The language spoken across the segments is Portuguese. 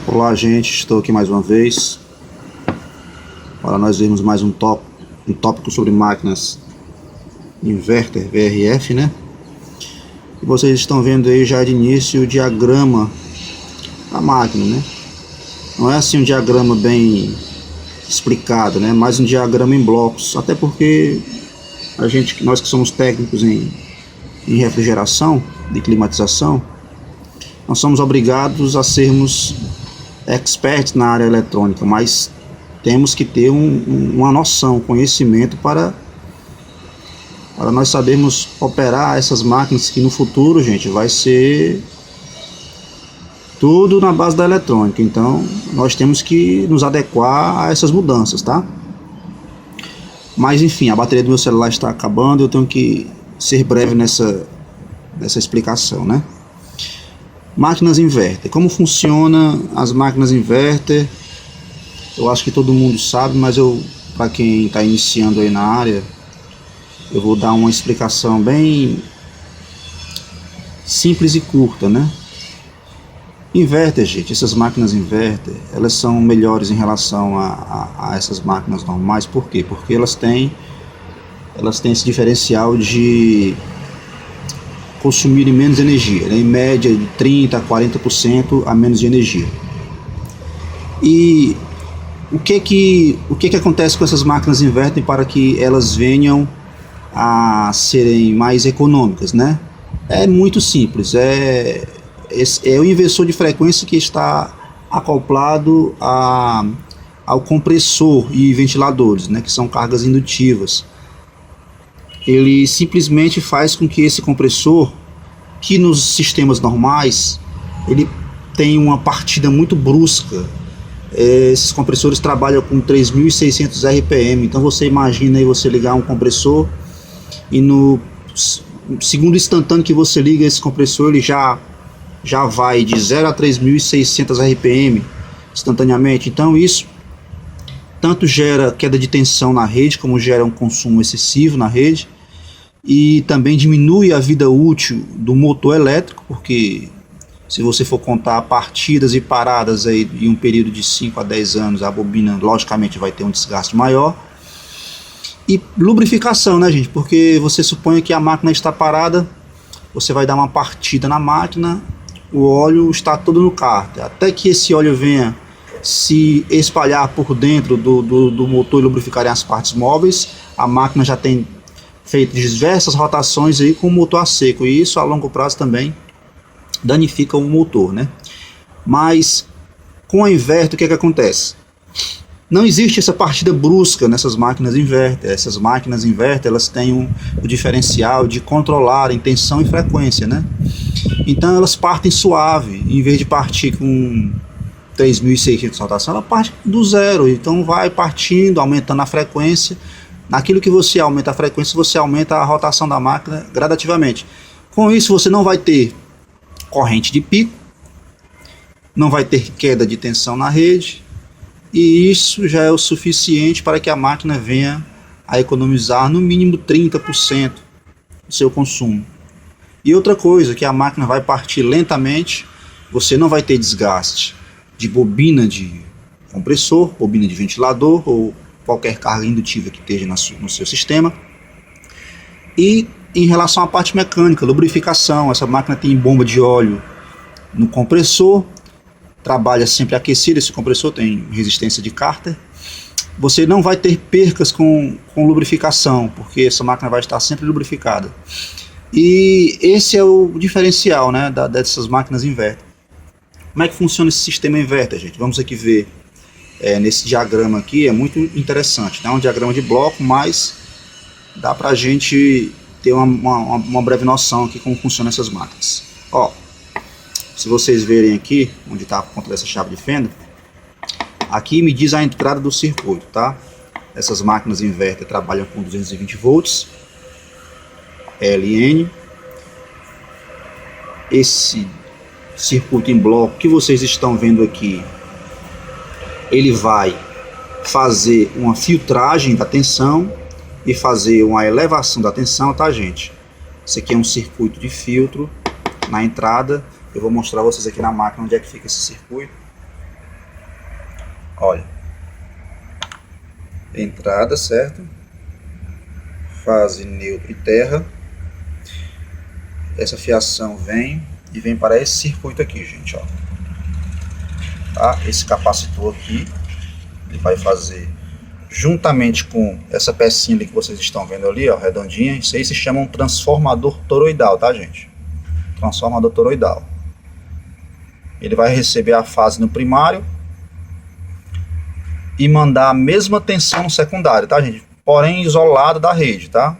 Olá, gente, estou aqui mais uma vez para nós vermos mais um tópico sobre máquinas inverter VRF, né? E vocês estão vendo aí já de início o diagrama da máquina, né? Não é assim um diagrama bem explicado, né? Mais um diagrama em blocos, até porque nós que somos técnicos em refrigeração, de climatização, nós somos obrigados a sermos experts na área eletrônica, mas temos que ter uma noção, conhecimento para nós sabermos operar essas máquinas que no futuro, gente, vai ser tudo na base da eletrônica. Então nós temos que nos adequar a essas mudanças, tá? Mas enfim, a bateria do meu celular está acabando, eu tenho que ser breve nessa explicação, né? Máquinas inverter. Como funciona as máquinas inverter? Eu acho que todo mundo sabe, mas para quem está iniciando aí na área, eu vou dar uma explicação bem simples e curta, né? Inverter, gente, essas máquinas inverter, elas são melhores em relação a essas máquinas normais. Por quê? Porque elas têm esse diferencial de consumirem menos energia, né? Em média de 30% a 40% a menos de energia. E o que acontece com essas máquinas inverter para que elas venham a serem mais econômicas, né? É muito simples, é o inversor de frequência que está acoplado ao compressor e ventiladores, né, que são cargas indutivas. Ele simplesmente faz com que esse compressor, que nos sistemas normais ele tem uma partida muito brusca, esses compressores trabalham com 3.600 RPM, então você imagina aí você ligar um compressor e no segundo instantâneo que você liga esse compressor, ele já vai de 0 a 3.600 RPM instantaneamente. Então isso tanto gera queda de tensão na rede, como gera um consumo excessivo na rede, e também diminui a vida útil do motor elétrico, porque se você for contar partidas e paradas aí em um período de 5 a 10 anos, a bobina logicamente vai ter um desgaste maior. E lubrificação, né, gente? Porque você supõe que a máquina está parada, você vai dar uma partida na máquina, o óleo está todo no cárter. Até que esse óleo venha se espalhar por dentro do motor e lubrificar as partes móveis, a máquina já tem feito diversas rotações aí com o motor a seco, e isso a longo prazo também danifica o motor, né? Mas com a inverter, o que acontece? Não existe essa partida brusca nessas máquinas inverter. Essas máquinas inverter, elas têm o diferencial de controlar em tensão e frequência, né? Então elas partem suave, em vez de partir com 3.600 rotação, ela parte do zero, então vai partindo, aumentando a frequência. Naquilo que você aumenta a frequência, você aumenta a rotação da máquina gradativamente. Com isso você não vai ter corrente de pico, não vai ter queda de tensão na rede, e isso já é o suficiente para que a máquina venha a economizar no mínimo 30% do seu consumo. E outra coisa, que a máquina vai partir lentamente, você não vai ter desgaste de bobina de compressor, bobina de ventilador ou qualquer carga indutiva que esteja no seu sistema. E em relação à parte mecânica, lubrificação, essa máquina tem bomba de óleo no compressor, trabalha sempre aquecido, esse compressor tem resistência de cárter. Você não vai ter percas com lubrificação, porque essa máquina vai estar sempre lubrificada. E esse é o diferencial, né, dessas máquinas inverter. Como é que funciona esse sistema inverter, gente? Vamos aqui ver nesse diagrama aqui, é muito interessante, né? É um diagrama de bloco, mas dá pra gente ter uma breve noção aqui como funcionam essas máquinas. Ó, se vocês verem aqui, onde está a ponta dessa chave de fenda, aqui me diz a entrada do circuito, tá? Essas máquinas inverter trabalham com 220 volts, LN. Esse circuito em bloco que vocês estão vendo aqui, ele vai fazer uma filtragem da tensão e fazer uma elevação da tensão, tá, gente? Esse aqui é um circuito de filtro na entrada. Eu vou mostrar a vocês aqui na máquina onde é que fica esse circuito. Olha, entrada, certo? Fase neutro e terra. Essa fiação vem e vem para esse circuito aqui, gente, ó. Tá? Esse capacitor aqui, ele vai fazer juntamente com essa pecinha ali que vocês estão vendo ali, ó, redondinha. Isso aí se chama um transformador toroidal, tá, gente? Transformador toroidal. Ele vai receber a fase no primário e mandar a mesma tensão no secundário, tá, gente? Porém isolado da rede, tá?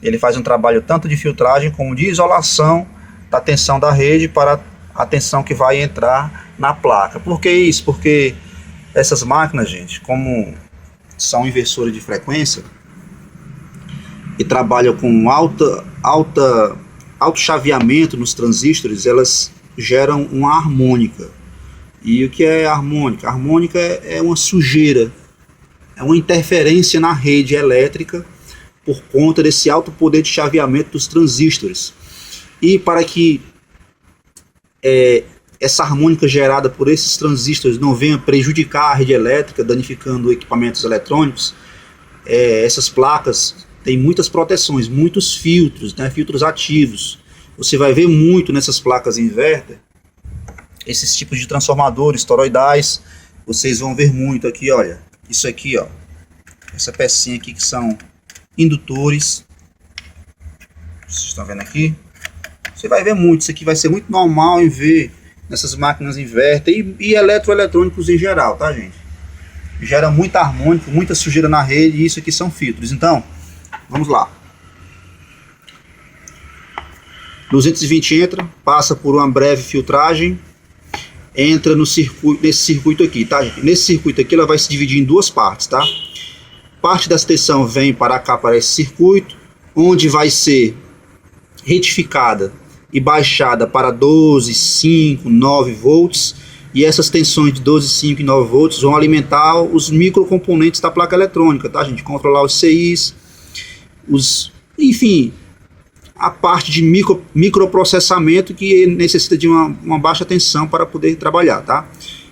Ele faz um trabalho tanto de filtragem como de isolação da tensão da rede para a tensão que vai entrar na placa. Por que isso? Porque essas máquinas, gente, como são inversores de frequência e trabalham com alto chaveamento nos transistores, elas geram uma harmônica. E o que é harmônica? A harmônica é uma sujeira, é uma interferência na rede elétrica por conta desse alto poder de chaveamento dos transistores. E para que essa harmônica gerada por esses transistores não venha prejudicar a rede elétrica, danificando equipamentos eletrônicos, essas placas têm muitas proteções, muitos filtros, né, filtros ativos. Você vai ver muito nessas placas inverter esses tipos de transformadores toroidais. Vocês vão ver muito aqui, olha, isso aqui, ó, essa pecinha aqui que são indutores. Vocês estão vendo aqui? Você vai ver muito, isso aqui vai ser muito normal em ver nessas máquinas inverter e eletroeletrônicos em geral, tá, gente? Gera muita harmônica, muita sujeira na rede, e isso aqui são filtros. Então, vamos lá. 220 entra, passa por uma breve filtragem, entra no circuito, nesse circuito aqui, tá, gente? Nesse circuito aqui ela vai se dividir em duas partes, tá? Parte dessa tensão vem para cá, para esse circuito, onde vai ser retificada e baixada para 12, 5, 9 volts, e essas tensões de 12, 5 e 9 volts vão alimentar os microcomponentes da placa eletrônica, tá, gente? Controlar os CIs, enfim, a parte de microprocessamento que necessita de uma baixa tensão para poder trabalhar, tá?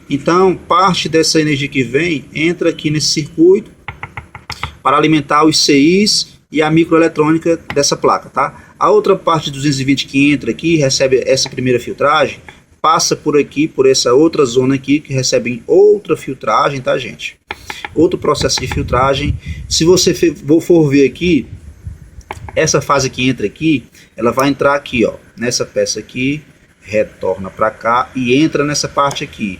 Então, parte dessa energia que vem entra aqui nesse circuito para alimentar os CIs e a microeletrônica dessa placa, tá? A outra parte de 220 que entra aqui, recebe essa primeira filtragem, passa por aqui, por essa outra zona aqui, que recebe outra filtragem, tá, gente? Outro processo de filtragem. Se você for ver aqui, essa fase que entra aqui, ela vai entrar aqui, ó, nessa peça aqui, retorna para cá e entra nessa parte aqui.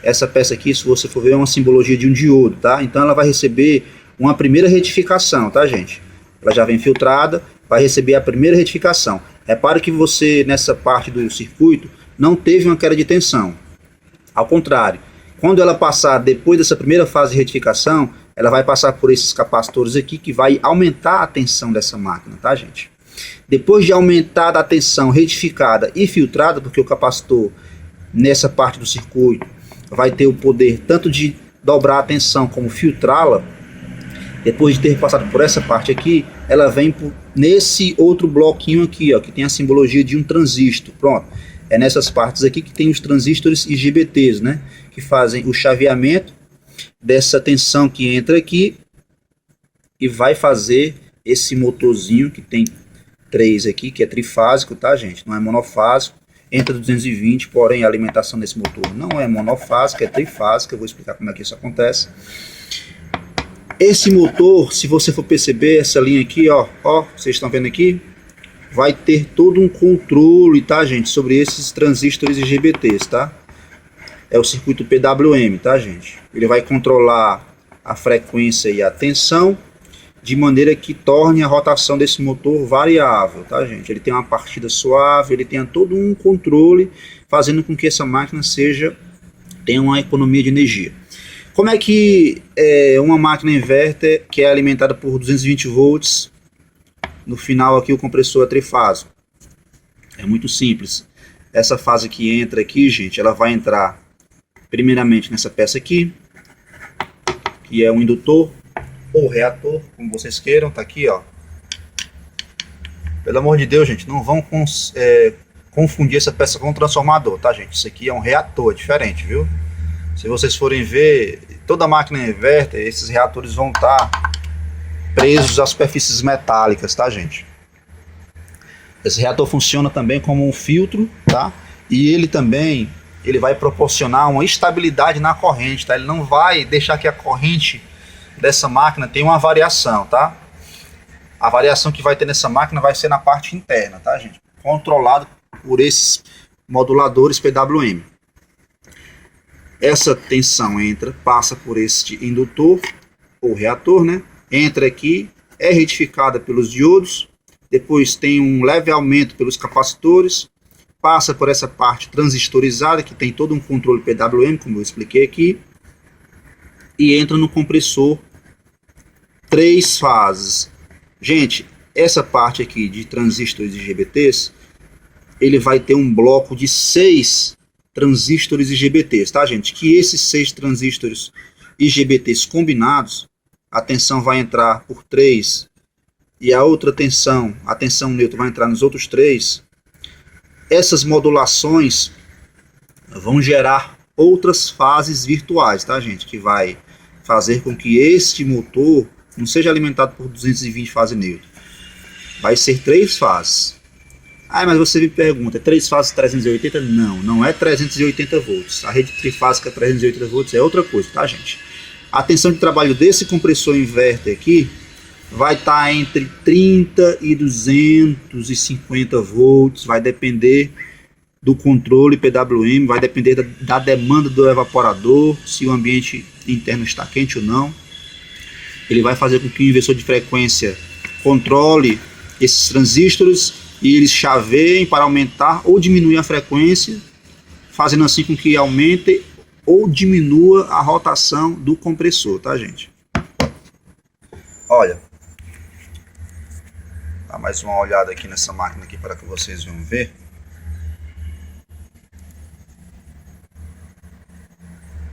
Essa peça aqui, se você for ver, é uma simbologia de um diodo, tá? Então ela vai receber uma primeira retificação, tá, gente? Ela já vem filtrada, vai receber a primeira retificação. Repare que você, nessa parte do circuito, não teve uma queda de tensão. Ao contrário, quando ela passar depois dessa primeira fase de retificação, ela vai passar por esses capacitores aqui, que vai aumentar a tensão dessa máquina, tá, gente? Depois de aumentada a tensão retificada e filtrada, porque o capacitor, nessa parte do circuito, vai ter o poder tanto de dobrar a tensão como filtrá-la. Depois de ter passado por essa parte aqui, ela vem nesse outro bloquinho aqui, ó, que tem a simbologia de um transistor. Pronto. É nessas partes aqui que tem os transistores IGBTs, né? Que fazem o chaveamento dessa tensão que entra aqui e vai fazer esse motorzinho que tem 3 aqui, que é trifásico, tá, gente? Não é monofásico. Entra 220, porém a alimentação desse motor não é monofásica, é trifásica. Eu vou explicar como é que isso acontece. Esse motor, se você for perceber, essa linha aqui, ó, vocês estão vendo aqui, vai ter todo um controle, tá, gente, sobre esses transistores IGBTs, tá? É o circuito PWM, tá, gente? Ele vai controlar a frequência e a tensão de maneira que torne a rotação desse motor variável, tá, gente? Ele tem uma partida suave, ele tem todo um controle, fazendo com que essa máquina tenha uma economia de energia. Como é que uma máquina inverter que é alimentada por 220 volts, no final aqui o compressor é trifásico? É muito simples. Essa fase que entra aqui, gente, ela vai entrar primeiramente nessa peça aqui, que é um indutor ou reator, como vocês queiram, tá aqui, ó. Pelo amor de Deus, gente, não vão confundir essa peça com um transformador, tá, gente? Isso aqui é um reator, é diferente, viu? Se vocês forem ver, toda máquina inverter, esses reatores vão estar presos às superfícies metálicas, tá, gente? Esse reator funciona também como um filtro, tá? E ele vai proporcionar uma estabilidade na corrente, tá? Ele não vai deixar que a corrente dessa máquina tenha uma variação, tá? A variação que vai ter nessa máquina vai ser na parte interna, tá, gente? Controlado por esses moduladores PWM. Essa tensão passa por este indutor ou reator, né? Entra aqui, é retificada pelos diodos, depois tem um leve aumento pelos capacitores, passa por essa parte transistorizada, que tem todo um controle PWM, como eu expliquei aqui, e entra no compressor 3 fases. Gente, essa parte aqui de transistores IGBTs, ele vai ter um bloco de 6 transistores IGBTs, tá, gente? Que esses 6 transistores IGBTs combinados, a tensão vai entrar por 3 e a outra tensão, a tensão neutra, vai entrar nos outros 3. Essas modulações vão gerar outras fases virtuais, tá, gente? Que vai fazer com que este motor não seja alimentado por 220 fase neutra. Vai ser 3 fases. Ah, mas você me pergunta, é 3 fases 380? Não, não é 380 volts. A rede trifásica 380 volts é outra coisa, tá, gente? A tensão de trabalho desse compressor inverter aqui vai estar entre 30 e 250 volts, vai depender do controle PWM, vai depender da demanda do evaporador, se o ambiente interno está quente ou não. Ele vai fazer com que o inversor de frequência controle esses transistores e eles chaveiem para aumentar ou diminuir a frequência, fazendo assim com que aumente ou diminua a rotação do compressor, tá, gente? Olha, dá mais uma olhada aqui nessa máquina aqui para que vocês venham ver.